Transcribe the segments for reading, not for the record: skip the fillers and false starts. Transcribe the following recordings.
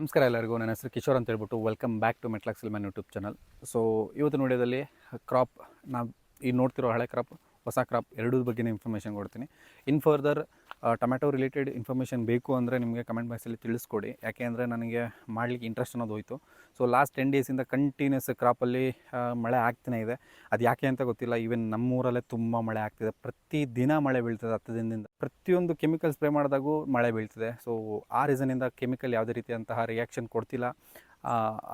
ನಮಸ್ಕಾರ ಎಲ್ಲರಿಗೂ. ನನ್ನ ಹೆಸರು ಕಿಶೋರ್ ಅಂತ ಹೇಳ್ಬಿಟ್ಟು ವೆಲ್ಕಮ್ ಬ್ಯಾಕ್ ಟು ಮೆಟ್ಲಾಕ್ಸ್ ಸಿಲ್ಮನ್ ಯೂಟ್ಯೂಬ್ ಚಾನಲ್. ಸೊ ಇವತ್ತಿನ ವಿಡಿಯೋದಲ್ಲಿ ಕ್ರಾಪ್ ನಾವು ಈಗ ನೋಡ್ತಿರೋ ಹಳೆ ಕ್ರಾಪ್, ಹೊಸ ಕ್ರಾಪ್ ಎರಡೂ ಬಗ್ಗೆ ಇನ್ಫಾರ್ಮೇಷನ್ ಕೊಡ್ತೀನಿ. In further tomato related information ಬೇಕು ಅಂದರೆ ನಿಮಗೆ ಕಮೆಂಟ್ ಬಾಕ್ಸಲ್ಲಿ ತಿಳಿಸ್ಕೊಡಿ. ಯಾಕೆ ಅಂದರೆ ನನಗೆ ಮಾಡಲಿಕ್ಕೆ ಇಂಟ್ರೆಸ್ಟ್ ಅನ್ನೋದು ಹೋಯಿತು. ಸೊ ಲಾಸ್ಟ್ 10 ಡೇಸಿಂದ ಕಂಟಿನ್ಯೂಸ್ ಕ್ರಾಪಲ್ಲಿ ಮಳೆ ಆಗ್ತಾನೆ ಇದೆ. ಅದು ಯಾಕೆ ಅಂತ ಗೊತ್ತಿಲ್ಲ. ಈವನ್ ನಮ್ಮೂರಲ್ಲೇ ತುಂಬ ಮಳೆ ಆಗ್ತಿದೆ. ಪ್ರತಿ ದಿನ ಮಳೆ ಬೀಳ್ತದೆ 10 ದಿನದಿಂದ. ಪ್ರತಿಯೊಂದು ಕೆಮಿಕಲ್ ಸ್ಪ್ರೇ ಮಾಡಿದಾಗೂ ಮಳೆ ಬೀಳ್ತದೆ. ಸೊ ಆ ರೀಸನಿಂದ ಕೆಮಿಕಲ್ ಯಾವುದೇ ರೀತಿಯಂತಹ ರಿಯಾಕ್ಷನ್ ಕೊಡ್ತಿಲ್ಲ.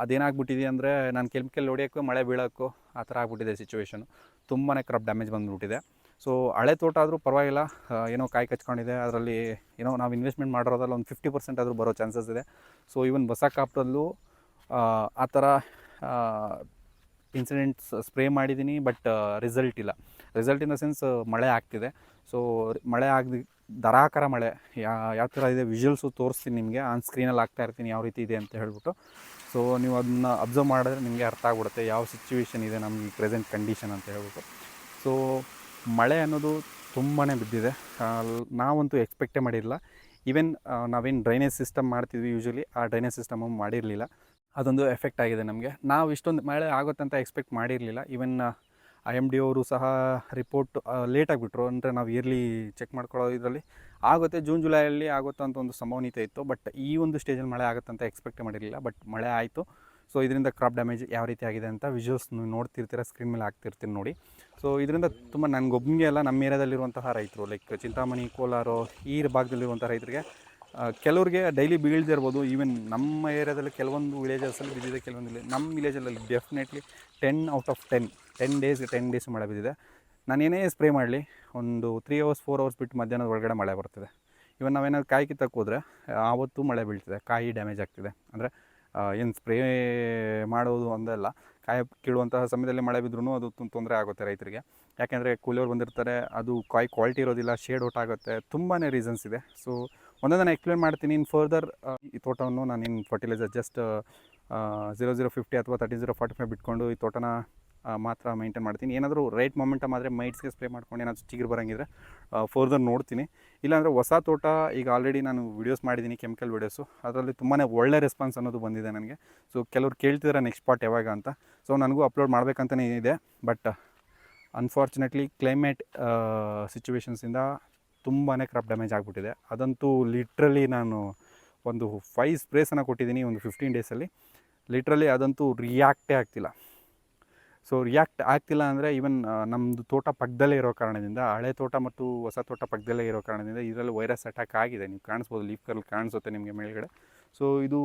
ಅದೇನಾಗ್ಬಿಟ್ಟಿದೆ ಅಂದರೆ ನಾನು ಕೆಮಿಕಲ್ ಹೊಡಿಯೋಕ್ಕೂ ಮಳೆ ಬೀಳೋಕ್ಕೂ ಆ ಥರ ಆಗ್ಬಿಟ್ಟಿದೆ ಸಿಚುವೇಶನು. ತುಂಬಾ ಕ್ರಾಪ್ ಡ್ಯಾಮೇಜ್ ಬಂದುಬಿಟ್ಟಿದೆ. ಸೊ ಹಳೆ ತೋಟ ಆದರೂ ಪರವಾಗಿಲ್ಲ, ಏನೋ ಕಾಯಿ ಕಚ್ಕೊಂಡಿದೆ. ಅದರಲ್ಲಿ ಏನೋ ನಾವು ಇನ್ವೆಸ್ಟ್ಮೆಂಟ್ ಮಾಡಿರೋದ್ರಲ್ಲಿ ಒಂದು 50% ಆದರೂ ಬರೋ ಚಾನ್ಸಸ್ ಇದೆ. ಸೊ ಈವನ್ ಹೊಸ ಕ್ರಾಪ್ದಲ್ಲೂ ಆ ಥರ ಇನ್ಸಿಡೆಂಟ್ಸ್ ಸ್ಪ್ರೇ ಮಾಡಿದ್ದೀನಿ, ಬಟ್ ರಿಸಲ್ಟ್ ಇಲ್ಲ. ರಿಸಲ್ಟ್ ಇನ್ ದ ಸೆನ್ಸ್ ಮಳೆ ಆಗ್ತಿದೆ. ಸೊ ಮಳೆ ಆಗಲಿ ಧಾರಾಕಾರ ಮಳೆ ಯಾವ ಥರ ಇದೆ ವಿಜುವಲ್ಸು ತೋರಿಸ್ತೀನಿ ನಿಮಗೆ. ಆನ್ ಸ್ಕ್ರೀನಲ್ಲಿ ಆಗ್ತಾ ಇರ್ತೀನಿ ಯಾವ ರೀತಿ ಇದೆ ಅಂತ ಹೇಳ್ಬಿಟ್ಟು. ಸೊ ನೀವು ಅದನ್ನ ಅಬ್ಸರ್ವ್ ಮಾಡಿದ್ರೆ ನಿಮಗೆ ಅರ್ಥ ಆಗ್ಬಿಡುತ್ತೆ ಯಾವ ಸಿಚುವೇಶನ್ ಇದೆ ನಮಗೆ ಪ್ರೆಸೆಂಟ್ ಕಂಡೀಷನ್ ಅಂತ ಹೇಳ್ಬಿಟ್ಟು. ಸೊ ಮಳೆ ಅನ್ನೋದು ತುಂಬಾ ಬಿದ್ದಿದೆ. ನಾವಂತೂ ಎಕ್ಸ್ಪೆಕ್ಟೇ ಮಾಡಿರಲಿಲ್ಲ. ಈವನ್ ನಾವೇನು ಡ್ರೈನೇಜ್ ಸಿಸ್ಟಮ್ ಮಾಡ್ತಿದ್ವಿ ಯೂಶ್ವಲಿ, ಆ ಡ್ರೈನೇಜ್ ಸಿಸ್ಟಮು ಮಾಡಿರಲಿಲ್ಲ. ಅದೊಂದು ಎಫೆಕ್ಟ್ ಆಗಿದೆ ನಮಗೆ. ನಾವು ಇಷ್ಟೊಂದು ಮಳೆ ಆಗುತ್ತೆ ಅಂತ ಎಕ್ಸ್ಪೆಕ್ಟ್ ಮಾಡಿರಲಿಲ್ಲ. ಈವನ್ IMD ಅವರು ಸಹ ರಿಪೋರ್ಟ್ ಲೇಟಾಗಿಬಿಟ್ರು. ಅಂದರೆ ನಾವು ಇಯರ್ಲಿ ಚೆಕ್ ಮಾಡ್ಕೊಳ್ಳೋ ಇದರಲ್ಲಿ ಆಗುತ್ತೆ, ಜೂನ್ ಜುಲೈಯಲ್ಲಿ ಆಗುತ್ತೆ ಅಂತ ಒಂದು ಸಂಭವನೀಯತೆ ಇತ್ತು. ಬಟ್ ಈ ಒಂದು ಸ್ಟೇಜಲ್ಲಿ ಮಳೆ ಆಗುತ್ತೆ ಅಂತ ಎಕ್ಸ್ಪೆಕ್ಟ್ ಮಾಡಿರಲಿಲ್ಲ. ಬಟ್ ಮಳೆ ಆಯಿತು. ಸೊ ಇದರಿಂದ ಕ್ರಾಪ್ ಡ್ಯಾಮೇಜ್ ಯಾವ ರೀತಿ ಆಗಿದೆ ಅಂತ ವಿಜುವಲ್ಸ್ ನೋಡ್ತಿರ್ತೀರ, ಸ್ಕ್ರೀನ್ ಮೇಲೆ ಆಗ್ತಿರ್ತೀನಿ ನೋಡಿ. ಸೊ ಇದರಿಂದ ತುಂಬ ನನಗೊಬ್ಬನಿಗೆ ಅಲ್ಲ, ನಮ್ಮ ಏರಿಯಾದಲ್ಲಿರುವಂತಹ ರೈತರು ಲೈಕ್ ಚಿಂತಾಮಣಿ, ಕೋಲಾರ ಈ ಭಾಗದಲ್ಲಿರುವಂಥ ರೈತರಿಗೆ ಕೆಲವ್ರಿಗೆ ಡೈಲಿ ಬೀಳ್ದೇ ಇರ್ಬೋದು. ಈವನ್ ನಮ್ಮ ಏರಿಯಾದಲ್ಲಿ ಕೆಲವೊಂದು ವಿಲೇಜಸಲ್ಲಿ ಬಿದ್ದಿದೆ, ಕೆಲವೊಂದು ನಮ್ಮ ವಿಲೇಜಲ್ಲಿ ಡೆಫಿನೆಟ್ಲಿ 10 ಔಟ್ ಆಫ್ 10 ಡೇಸ್ ಮಳೆ ಬಿದ್ದಿದೆ. ನಾನೇನೇ ಸ್ಪ್ರೇ ಮಾಡಲಿ ಒಂದು 3 hours 4 hours ಬಿಟ್ಟು ಮಧ್ಯಾಹ್ನದ ಒಳಗಡೆ ಮಳೆ ಬರ್ತದೆ. ಇವನ್ ನಾವೇನಾದ್ರು ಕಾಯಿ ಕಿತ್ತಕ್ಕೆ ಹೋದರೆ ಆವತ್ತು ಮಳೆ ಬೀಳ್ತಿದೆ, ಕಾಯಿ ಡ್ಯಾಮೇಜ್ ಆಗ್ತಿದೆ. ಅಂದರೆ ಏನು ಸ್ಪ್ರೇ ಮಾಡೋದು ಒಂದಲ್ಲ, ಕಾಯಿ ಕೀಳುವಂತಹ ಸಮಯದಲ್ಲಿ ಮಳೆ ಬಿದ್ರೂ ಅದು ತೊಂದರೆ ಆಗುತ್ತೆ ರೈತರಿಗೆ. ಯಾಕೆಂದರೆ ಕೂಲಿಯವ್ರು ಬಂದಿರ್ತಾರೆ, ಅದು ಕಾಯಿ ಕ್ವಾಲಿಟಿ ಇರೋದಿಲ್ಲ, ಶೇಡ್ ಔಟ್ ಆಗುತ್ತೆ, ತುಂಬಾ ರೀಸನ್ಸ್ ಇದೆ. ಸೊ ಒಂದೊಂದು ನಾನು ಎಕ್ಸ್ಪ್ಲೇನ್ ಮಾಡ್ತೀನಿ. ಇನ್ನು ಫರ್ದರ್ ಈ ತೋಟವನ್ನು ನಾನು ಇನ್ನು ಫರ್ಟಿಲೈಸರ್ ಜಸ್ಟ್ 0050 ಅಥವಾ 13045 ಬಿಟ್ಕೊಂಡು ಈ ತೋಟನ ಮಾತ್ರ ಮೇಂಟೈನ್ ಮಾಡ್ತೀನಿ. ಏನಾದರೂ ರೈಟ್ ಮೊಮೆಂಟಮ್ ಆದರೆ ಮೈಟ್ಸ್ಗೆ ಸ್ಪ್ರೇ ಮಾಡ್ಕೊಂಡು ಏನಾದರೂ ಚಿಗುರು ಬರೋಂಗಿದ್ರೆ ಫರ್ದರ್ ನೋಡ್ತೀನಿ. ಇಲ್ಲಾಂದರೆ ಹೊಸ ತೋಟ ಈಗ ಆಲ್ರೆಡಿ ನಾನು ವೀಡಿಯೋಸ್ ಮಾಡಿದ್ದೀನಿ, ಕೆಮಿಕಲ್ ವೀಡಿಯೋಸು. ಅದರಲ್ಲಿ ತುಂಬಾ ಒಳ್ಳೆ ರೆಸ್ಪಾನ್ಸ್ ಅನ್ನೋದು ಬಂದಿದೆ ನನಗೆ. ಸೊ ಕೆಲವ್ರು ಕೇಳ್ತಿದ್ದಾರೆ ನೆಕ್ಸ್ಟ್ ಪಾರ್ಟ್ ಯಾವಾಗ ಅಂತ. ಸೊ ನನಗೂ ಅಪ್ಲೋಡ್ ಮಾಡಬೇಕಂತಲೇ ಇದೆ. ಬಟ್ ಅನ್ಫಾರ್ಚುನೇಟ್ಲಿ ಕ್ಲೈಮೇಟ್ ಸಿಚುವೇಷನ್ಸಿಂದ ತುಂಬಾ ಕ್ರಾಪ್ ಡ್ಯಾಮೇಜ್ ಆಗಿಬಿಟ್ಟಿದೆ. ಅದಂತೂ ಲಿಟ್ರಲಿ ನಾನು ಒಂದು 5 ಸ್ಪ್ರೇಸನ್ನು ಕೊಟ್ಟಿದ್ದೀನಿ ಒಂದು 15 ಡೇಸಲ್ಲಿ. ಲಿಟ್ರಲಿ ಅದಂತೂ ರಿಯಾಕ್ಟೇ ಆಗ್ತಿಲ್ಲ. ಸೊ ರಿಯಾಕ್ಟ್ ಆಗ್ತಿಲ್ಲ ಅಂದರೆ ಈವನ್ ನಮ್ಮದು ತೋಟ ಪಕ್ಕದಲ್ಲೇ ಇರೋ ಕಾರಣದಿಂದ, ಹಳೆ ತೋಟ ಮತ್ತು ಹೊಸ ತೋಟ ಪಕ್ಕದಲ್ಲೇ ಇರೋ ಕಾರಣದಿಂದ ಇದರಲ್ಲಿ ವೈರಸ್ ಅಟ್ಯಾಕ್ ಆಗಿದೆ. ನೀವು ಕಾಣಿಸ್ಬೋದು, ಲೀಫ್ ಕರ್ಲ್ ಕಾಣಿಸುತ್ತೆ ನಿಮಗೆ ಮೇಲ್ಗಡೆ. ಸೊ ಇದು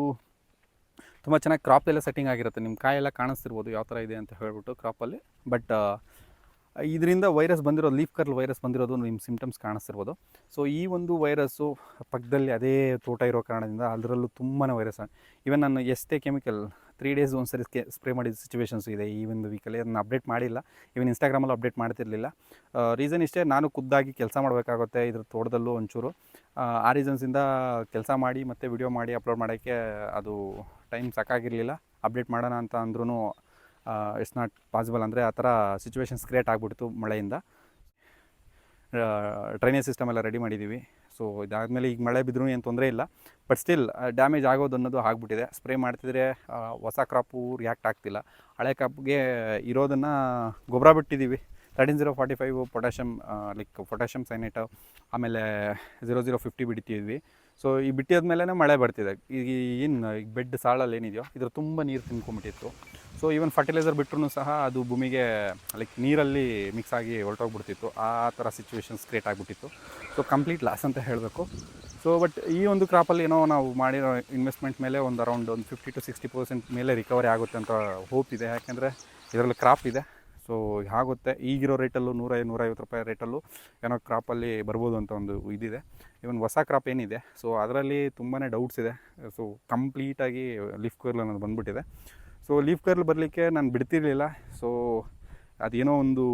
ತುಂಬ ಚೆನ್ನಾಗಿ ಕ್ರಾಪೆಲ್ಲ ಸೆಟ್ಟಿಂಗ್ ಆಗಿರುತ್ತೆ. ನಿಮ್ಮ ಕಾಯೆಲ್ಲ ಕಾಣಿಸ್ತಿರ್ಬೋದು ಯಾವ ಥರ ಇದೆ ಅಂತ ಹೇಳ್ಬಿಟ್ಟು ಕ್ರಾಪಲ್ಲಿ. ಬಟ್ ಇದರಿಂದ ವೈರಸ್ ಬಂದಿರೋದು, ಲೀಫ್ ಕರ್ಲ್ ವೈರಸ್ ಬಂದಿರೋದು ನಿಮ್ಮ ಸಿಮ್ಟಮ್ಸ್ ಕಾಣಿಸ್ತಿರ್ಬೋದು. ಸೊ ಈ ಒಂದು ವೈರಸ್ಸು ಪಕ್ಕದಲ್ಲಿ ಅದೇ ತೋಟ ಇರೋ ಕಾರಣದಿಂದ ಅದರಲ್ಲೂ ತುಂಬಾ ವೈರಸ್. ಈವನ್ ನಾನು ಎಷ್ಟೇ ಕೆಮಿಕಲ್ 3 days ಒಂದ್ಸರಿ ಸ್ಪ್ರೇ ಮಾಡಿದ ಸಿಚುವೇಷನ್ಸ್ ಇದೆ ಈ ಒಂದು ವೀಕಲ್ಲಿ. ಅದನ್ನು ಅಪ್ಡೇಟ್ ಮಾಡಿಲ್ಲ, ಈವನ್ ಇನ್ಸ್ಟಾಗ್ರಾಮಲ್ಲೂ ಅಪ್ಡೇಟ್ ಮಾಡ್ತಿರಲಿಲ್ಲ. ರೀಸನ್ ಇಷ್ಟೇ, ನಾನು ಖುದ್ದಾಗಿ ಕೆಲಸ ಮಾಡಬೇಕಾಗುತ್ತೆ ಇದ್ರ ತೋಟದಲ್ಲೂ ಒಂಚೂರು. ಆ ರೀಸನ್ಸಿಂದ ಕೆಲಸ ಮಾಡಿ ಮತ್ತು ವಿಡಿಯೋ ಮಾಡಿ ಅಪ್ಲೋಡ್ ಮಾಡೋಕ್ಕೆ ಅದು ಟೈಮ್ ಸಾಕಾಗಿರಲಿಲ್ಲ. ಅಪ್ಡೇಟ್ ಮಾಡೋಣ ಅಂತ ಅಂದ್ರೂ ಇಟ್ಸ್ ನಾಟ್ ಪಾಸಿಬಲ್. ಅಂದರೆ ಆ ಥರ ಸಿಚುವೇಷನ್ಸ್ ಕ್ರಿಯೇಟ್ ಆಗಿಬಿಡ್ತು ಮಳೆಯಿಂದ. ಡ್ರೈನೇಜ್ ಸಿಸ್ಟಮ್ ಎಲ್ಲ ರೆಡಿ ಮಾಡಿದ್ದೀವಿ. ಸೊ ಇದಾದಮೇಲೆ ಈಗ ಮಳೆ ಬಿದ್ದರೂ ಏನು ತೊಂದರೆ ಇಲ್ಲ. ಬಟ್ ಸ್ಟಿಲ್ ಡ್ಯಾಮೇಜ್ ಆಗೋದು ಅನ್ನೋದು ಆಗಿಬಿಟ್ಟಿದೆ. ಸ್ಪ್ರೇ ಮಾಡ್ತಿದ್ರೆ ಹೊಸ ಕ್ರಾಪು ರಿಯಾಕ್ಟ್ ಆಗ್ತಿಲ್ಲ. ಹಳೆ ಕ್ರಾಪ್ಗೆ ಇರೋದನ್ನು ಗೊಬ್ಬರ ಬಿಟ್ಟಿದ್ದೀವಿ. 13045 ಪೊಟ್ಯಾಷಿಯಮ್ ಲೈಕ್ ಪೊಟ್ಯಾಷಿಯಮ್ ಸೈನೇಟ್, ಆಮೇಲೆ 0050 ಬಿಡ್ತಿದ್ವಿ. ಸೊ ಈ ಬಿಟ್ಟಿದ್ಮೇಲೆ ಮಳೆ ಬರ್ತಿದೆ. ಈಗ ಏನು ಈಗ ಬೆಡ್ ಸಾಳಲ್ಲಿ ಏನಿದೆಯೋ ಇದ್ರ ತುಂಬ ನೀರು ತಿನ್ಕೊಂಬಿಟ್ಟಿತ್ತು. ಸೊ ಈವನ್ ಫರ್ಟಿಲೈಸರ್ ಬಿಟ್ಟರು ಸಹ ಅದು ಭೂಮಿಗೆ ಲೈಕ್ ನೀರಲ್ಲಿ ಮಿಕ್ಸ್ ಆಗಿ ಹೊರಟೋಗ್ಬಿಡ್ತಿತ್ತು. ಆ ಥರ ಸಿಚುವೇಷನ್ಸ್ ಕ್ರಿಯೇಟ್ ಆಗಿಬಿಟ್ಟಿತ್ತು. ಸೊ ಕಂಪ್ಲೀಟ್ ಲಾಸ್ ಅಂತ ಹೇಳಬೇಕು. ಸೊ ಬಟ್ ಈ ಒಂದು ಕ್ರಾಪಲ್ಲಿ ಏನೋ ನಾವು ಮಾಡಿರೋ ಇನ್ವೆಸ್ಟ್ಮೆಂಟ್ ಮೇಲೆ ಒಂದು ಅರೌಂಡ್ ಒಂದು 50 to 60% ಮೇಲೆ ರಿಕವರಿ ಆಗುತ್ತೆ ಅಂತ ಹೋಪ್ ಇದೆ. ಯಾಕೆಂದರೆ ಇದರಲ್ಲಿ ಕ್ರಾಪ್ ಇದೆ. ಸೊ ಆಗುತ್ತೆ. ಈಗಿರೋ ರೇಟಲ್ಲೂ 100-150 ರೂಪಾಯಿ ರೇಟಲ್ಲೂ ಏನೋ ಕ್ರಾಪಲ್ಲಿ ಬರ್ಬೋದು ಅಂತ ಒಂದು ಇದಿದೆ. ಇವನ್ ಹೊಸ ಕ್ರಾಪ್ ಏನಿದೆ, ಸೊ ಅದರಲ್ಲಿ ತುಂಬಾ ಡೌಟ್ಸ್ ಇದೆ. ಸೊ ಕಂಪ್ಲೀಟಾಗಿ ಲೀಫ್ ಕರ್ಲ್ ಅನ್ನೋದು ಬಂದುಬಿಟ್ಟಿದೆ. ಸೊ ಲೀಫ್ ಕರ್ಲ್ ಬರಲಿಕ್ಕೆ ನಾನು ಬಿಡ್ತಿರಲಿಲ್ಲ. ಸೊ ಅದೇನೋ ಒಂದು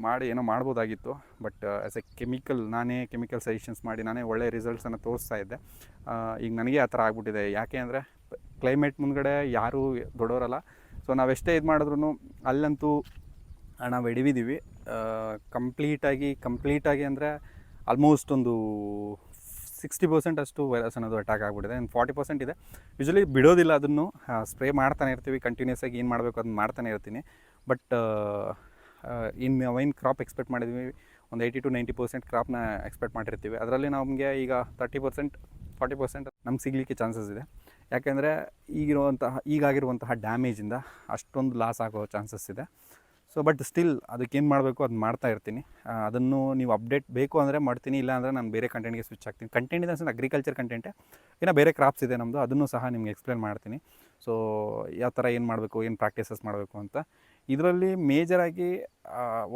ಮಾಡಿ ಏನೋ ಮಾಡ್ಬೋದಾಗಿತ್ತು. ಬಟ್ ಆ್ಯಸ್ ಎ ಕೆಮಿಕಲ್ ನಾನೇ ಕೆಮಿಕಲ್ ಸಜೆಷನ್ಸ್ ಮಾಡಿ ನಾನೇ ಒಳ್ಳೆ ರಿಸಲ್ಟ್ಸನ್ನು ತೋರಿಸ್ತಾ ಇದ್ದೆ. ಈಗ ನನಗೆ ಆ ಥರ ಆಗ್ಬಿಟ್ಟಿದೆ. ಯಾಕೆ ಅಂದರೆ ಕ್ಲೈಮೇಟ್ ಮುಂದ್ಗಡೆ ಯಾರೂ ದೊಡ್ಡವರಲ್ಲ. ಸೊ ನಾವೆಷ್ಟೇ ಇದು ಮಾಡಿದ್ರೂ ಅಲ್ಲಂತೂ ನಾವು ಕಂಪ್ಲೀಟಾಗಿ ಅಂದರೆ ಆಲ್ಮೋಸ್ಟ್ ಒಂದು 60% ಅಷ್ಟು ವೈರಸ್ ಅನ್ನೋದು ಅಟ್ಯಾಕ್ ಆಗಿಬಿಟ್ಟಿದೆ. ಇನ್ನು 40% ಇದೆ. ಯೂಶ್ವಲಿ ಬಿಡೋದಿಲ್ಲ ಅದನ್ನು, ಸ್ಪ್ರೇ ಮಾಡ್ತಾನೆ ಇರ್ತೀವಿ ಕಂಟಿನ್ಯೂಸ್ ಆಗಿ. ಏನು ಮಾಡಬೇಕು ಅದನ್ನ ಮಾಡ್ತಾನೆ ಇರ್ತೀನಿ. ಬಟ್ ಏನು ಕ್ರಾಪ್ ಎಕ್ಸ್ಪೆಕ್ಟ್ ಮಾಡಿದ್ವಿ, ಒಂದು 80-90% ಕ್ರಾಪ್ನ ಎಕ್ಸ್ಪೆಕ್ಟ್ ಮಾಡಿರ್ತೀವಿ. ಅದರಲ್ಲಿ ನಮಗೆ ಈಗ 30% 40% ನಮ್ಗೆ ಸಿಗಲಿಕ್ಕೆ ಚಾನ್ಸಸ್ ಇದೆ. ಯಾಕೆಂದರೆ ಈಗಾಗಿರುವಂತಹ ಡ್ಯಾಮೇಜಿಂದ ಅಷ್ಟೊಂದು ಲಾಸ್ ಆಗೋ ಚಾನ್ಸಸ್ ಇದೆ. ಸೊ ಬಟ್ ಸ್ಟಿಲ್ ಅದಕ್ಕೇನು ಮಾಡಬೇಕು ಅದನ್ನ ಮಾಡ್ತಾ ಇರ್ತೀನಿ. ಅದನ್ನು ನೀವು ಅಪ್ಡೇಟ್ ಬೇಕು ಅಂದರೆ ಮಾಡ್ತೀನಿ, ಇಲ್ಲ ಅಂದರೆ ನಾನು ಬೇರೆ ಕಂಟೆಂಟ್ಗೆ ಸ್ವಿಚ್ ಆಗ್ತೀನಿ. ಕಂಟೆಂಟ್ ಇದೆ ಅನ್ಸನ್ ಅಗ್ರಿಕಲ್ಚರ್ ಕಂಟೆಂಟೇ, ಇನ್ನು ಬೇರೆ ಕ್ರಾಪ್ಸ್ ಇದೆ ನಮ್ಮದು, ಅದನ್ನು ಸಹ ನಿಮ್ಗೆ ಎಕ್ಸ್ಪ್ಲೇನ್ ಮಾಡ್ತೀನಿ. ಸೊ ಯಾವ ಥರ ಏನು ಮಾಡಬೇಕು, ಏನು ಪ್ರಾಕ್ಟೀಸಸ್ ಮಾಡಬೇಕು ಅಂತ. ಇದರಲ್ಲಿ ಮೇಜರಾಗಿ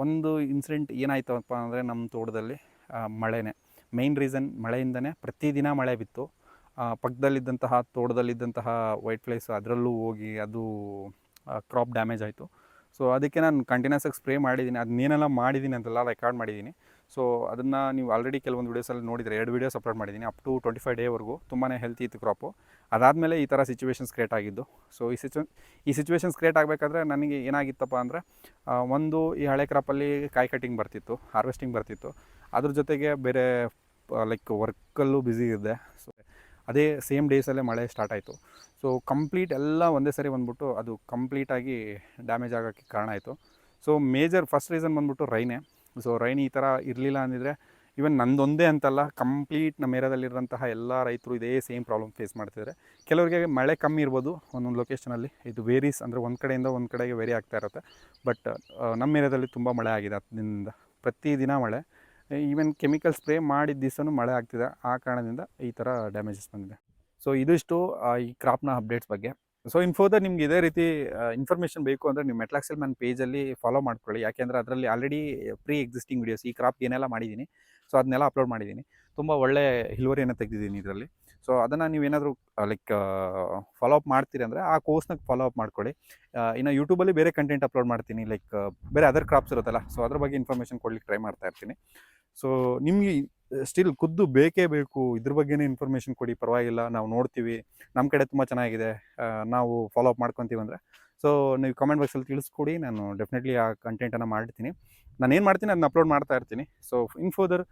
ಒಂದು ಇನ್ಸಿಡೆಂಟ್ ಏನಾಯ್ತಪ್ಪ ಅಂದರೆ ನಮ್ಮ ತೋಟದಲ್ಲಿ ಮಳೆನೇ ಮೇಯ್ನ್ ರೀಸನ್. ಮಳೆಯಿಂದನೇ ಪ್ರತಿದಿನ ಮಳೆ ಬಿತ್ತು. ಪಕ್ಕದಲ್ಲಿದ್ದಂತಹ ತೋಟದಲ್ಲಿದ್ದಂತಹ ವೈಟ್ ಫ್ಲೈಸ್ ಅದರಲ್ಲೂ ಹೋಗಿ ಅದು ಕ್ರಾಪ್ ಡ್ಯಾಮೇಜ್ ಆಯಿತು. ಸೊ ಅದಕ್ಕೆ ನಾನು ಕಂಟಿನ್ಯೂಸ್ ಆಗಿ ಸ್ಪ್ರೇ ಮಾಡಿದ್ದೀನಿ. ಅದನ್ನೇನೆಲ್ಲ ಮಾಡಿದ್ದೀನಿ ಅಂತೆಲ್ಲ ರೆಕಾರ್ಡ್ ಮಾಡಿದ್ದೀನಿ. ಸೊ ಅದನ್ನು ನೀವು ಆಲ್ರೆಡಿ ಕೆಲವೊಂದು ವೀಡಿಯೋಸಲ್ಲಿ ನೋಡಿದರೆ, 2 ವೀಡಿಯೋಸ್ ಅಪ್ಲೋಡ್ ಮಾಡಿದ್ದೀನಿ ಅಪ್ ಟು 25 ಡೇವರೆಗೂ. ತುಂಬಾ ಹೆಲ್ತಿ ಇತ್ತು ಕ್ರಾಪು. ಅದಾದಮೇಲೆ ಈ ಥರ ಸಿಚುವೇಷನ್ಸ್ ಕ್ರಿಯೇಟ್ ಆಗಿದ್ದು. ಸೊ ಈ ಸಿಚುವೇಷನ್ಸ್ ಕ್ರಿಯೇಟ್ ಆಗಬೇಕಾದ್ರೆ ನನಗೆ ಏನಾಗಿತ್ತಪ್ಪ ಅಂದರೆ, ಒಂದು ಈ ಹಳೆ ಕ್ರಾಪಲ್ಲಿ ಕಾಯಿ ಕಟ್ಟಿಂಗ್ ಬರ್ತಿತ್ತು, ಹಾರ್ವೆಸ್ಟಿಂಗ್ ಬರ್ತಿತ್ತು. ಅದ್ರ ಜೊತೆಗೆ ಬೇರೆ ಲೈಕ್ ವರ್ಕಲ್ಲೂ ಬ್ಯುಸಿ ಇದ್ದೆ. ಸೊ ಅದೇ ಸೇಮ್ ಡೇಸಲ್ಲೇ ಮಳೆ ಸ್ಟಾರ್ಟ್ ಆಯಿತು. ಸೊ ಕಂಪ್ಲೀಟ್ ಎಲ್ಲ ಒಂದೇ ಸರಿ ಬಂದ್ಬಿಟ್ಟು ಅದು ಕಂಪ್ಲೀಟಾಗಿ ಡ್ಯಾಮೇಜ್ ಆಗೋಕ್ಕೆ ಕಾರಣ ಆಯಿತು. ಸೊ ಮೇಜರ್ ಫಸ್ಟ್ ರೀಸನ್ ಬಂದ್ಬಿಟ್ಟು ರೈನೇ. ಸೊ ರೈನ್ ಈ ಥರ ಇರಲಿಲ್ಲ ಅಂದಿದ್ರೆ, ಈವನ್ ನಂದೊಂದೇ ಅಂತಲ್ಲ, ಕಂಪ್ಲೀಟ್ ನಮ್ಮ ಏರಿಯಾದಲ್ಲಿರೋಂತಹ ಎಲ್ಲ ರೈತರು ಇದೇ ಸೇಮ್ ಪ್ರಾಬ್ಲಮ್ ಫೇಸ್ ಮಾಡ್ತಿದ್ದಾರೆ. ಕೆಲವರಿಗೆ ಮಳೆ ಕಮ್ಮಿ ಇರ್ಬೋದು ಒಂದೊಂದು ಲೊಕೇಶನಲ್ಲಿ, ಇದು ವೇರೀಸ್, ಅಂದರೆ ಒಂದು ಕಡೆಯಿಂದ ಒಂದು ಕಡೆಗೆ ವೇರಿ ಆಗ್ತಾ ಇರುತ್ತೆ. ಬಟ್ ನಮ್ಮ ಏರಿಯಾದಲ್ಲಿ ತುಂಬ ಮಳೆ ಆಗಿದೆ 10 ದಿನದಿಂದ, ಪ್ರತಿದಿನ ಮಳೆ. ಈವನ್ ಕೆಮಿಕಲ್ ಸ್ಪ್ರೇ ಮಾಡಿದ ದಿವಸನೂ ಮಳೆ ಆಗ್ತಿದೆ. ಆ ಕಾರಣದಿಂದ ಈ ಥರ ಡ್ಯಾಮೇಜಸ್ ಬಂದಿದೆ. ಸೊ ಇದಿಷ್ಟು ಈ ಕ್ರಾಪ್ನ ಅಪ್ಡೇಟ್ಸ್ ಬಗ್ಗೆ. ಸೊ ಇನ್ ಫರ್ದರ್ ನಿಮ್ಗೆ ಇದೇ ರೀತಿ ಇನ್ಫಾರ್ಮೇಷನ್ ಬೇಕು ಅಂದರೆ ನೀವು ಮೆಟ್ಲಾಕ್ಸೆಲ್ ನನ್ನ ಪೇಜಲ್ಲಿ ಫಾಲೋ ಮಾಡ್ಕೊಳ್ಳಿ. ಯಾಕೆಂದರೆ ಅದರಲ್ಲಿ ಆಲ್ರೆಡಿ ಪ್ರೀ ಎಕ್ಸಿಸ್ಟಿಂಗ್ ವೀಡಿಯೋಸ್ ಈ ಕ್ರಾಪ್ ಏನೆಲ್ಲ ಮಾಡಿದ್ದೀನಿ, ಸೊ ಅದನ್ನೆಲ್ಲ ಅಪ್ಲೋಡ್ ಮಾಡಿದ್ದೀನಿ. ತುಂಬ ಒಳ್ಳೆ ಇಳುವರಿಯನ್ನು ತೆಗೆದಿದ್ದೀನಿ ಇದರಲ್ಲಿ. ಸೊ ಅದನ್ನು ನೀವೇನಾದರೂ ಲೈಕ್ ಫಾಲೋ ಅಪ್ ಮಾಡ್ತೀರಿ ಅಂದರೆ ಆ ಕೋರ್ಸ್ನಾಗ ಫಾಲೋ ಅಪ್ ಮಾಡ್ಕೊಳ್ಳಿ. ಇನ್ನು ಯೂಟ್ಯೂಬಲ್ಲಿ ಬೇರೆ ಕಂಟೆಂಟ್ ಅಪ್ಲೋಡ್ ಮಾಡ್ತೀನಿ, ಲೈಕ್ ಬೇರೆ ಅದರ್ ಕ್ರಾಪ್ಸ್ ಇರುತ್ತಲ್ಲ, ಸೊ ಅದ್ರ ಬಗ್ಗೆ ಇನ್ಫಾರ್ಮೇಷನ್ ಕೊಡ್ಲಿಕ್ಕೆ ಟ್ರೈ ಮಾಡ್ತಾ ಇರ್ತೀನಿ. ಸೊ ನಿಮಗೆ ಸ್ಟಿಲ್ ಖುದ್ದು ಬೇಕೇ ಬೇಕು, ಇದ್ರ ಬಗ್ಗೆನೇ ಇನ್ಫಾರ್ಮೇಷನ್ ಕೊಡಿ, ಪರವಾಗಿಲ್ಲ, ನಾವು ನೋಡ್ತೀವಿ, ನಮ್ಮ ಕಡೆ ತುಂಬ ಚೆನ್ನಾಗಿದೆ, ನಾವು ಫಾಲೋ ಅಪ್ ಮಾಡ್ಕೊತೀವಿ ಅಂದರೆ, ಸೊ ನೀವು ಕಮೆಂಟ್ ಬಾಕ್ಸಲ್ಲಿ ತಿಳಿಸ್ಕೊಡಿ. ನಾನು ಡೆಫಿನೆಟ್ಲಿ ಆ ಕಂಟೆಂಟನ್ನು ಮಾಡ್ತೀನಿ. ನಾನು ಏನು ಮಾಡ್ತೀನಿ ಅದನ್ನ ಅಪ್ಲೋಡ್ ಮಾಡ್ತಾ ಇರ್ತೀನಿ. ಸೊ ಇನ್ ಫರ್ದರ್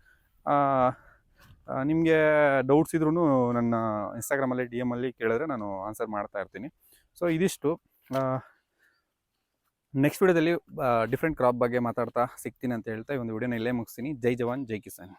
ನಿಮಗೆ ಡೌಟ್ಸ್ ಇದ್ರೂ ನನ್ನ ಇನ್ಸ್ಟಾಗ್ರಾಮಲ್ಲಿ DM ಅಲ್ಲಿ ಕೇಳಿದ್ರೆ ನಾನು ಆನ್ಸರ್ ಮಾಡ್ತಾ ಇರ್ತೀನಿ. ಸೊ ಇದಿಷ್ಟು. ನೆಕ್ಸ್ಟ್ ವೀಡಿಯೋದಲ್ಲಿ ಡಿಫ್ರೆಂಟ್ ಕ್ರಾಪ್ ಬಗ್ಗೆ ಮಾತಾಡ್ತಾ ಸಿಗ್ತೀನಿ ಅಂತ ಹೇಳ್ತಾ ಈ ಒಂದು ವಿಡಿಯೋನ ಇಲ್ಲೇ ಮುಗಿಸ್ತೀನಿ. ಜೈ ಜವಾನ್ ಜೈ ಕಿಸಾನ್.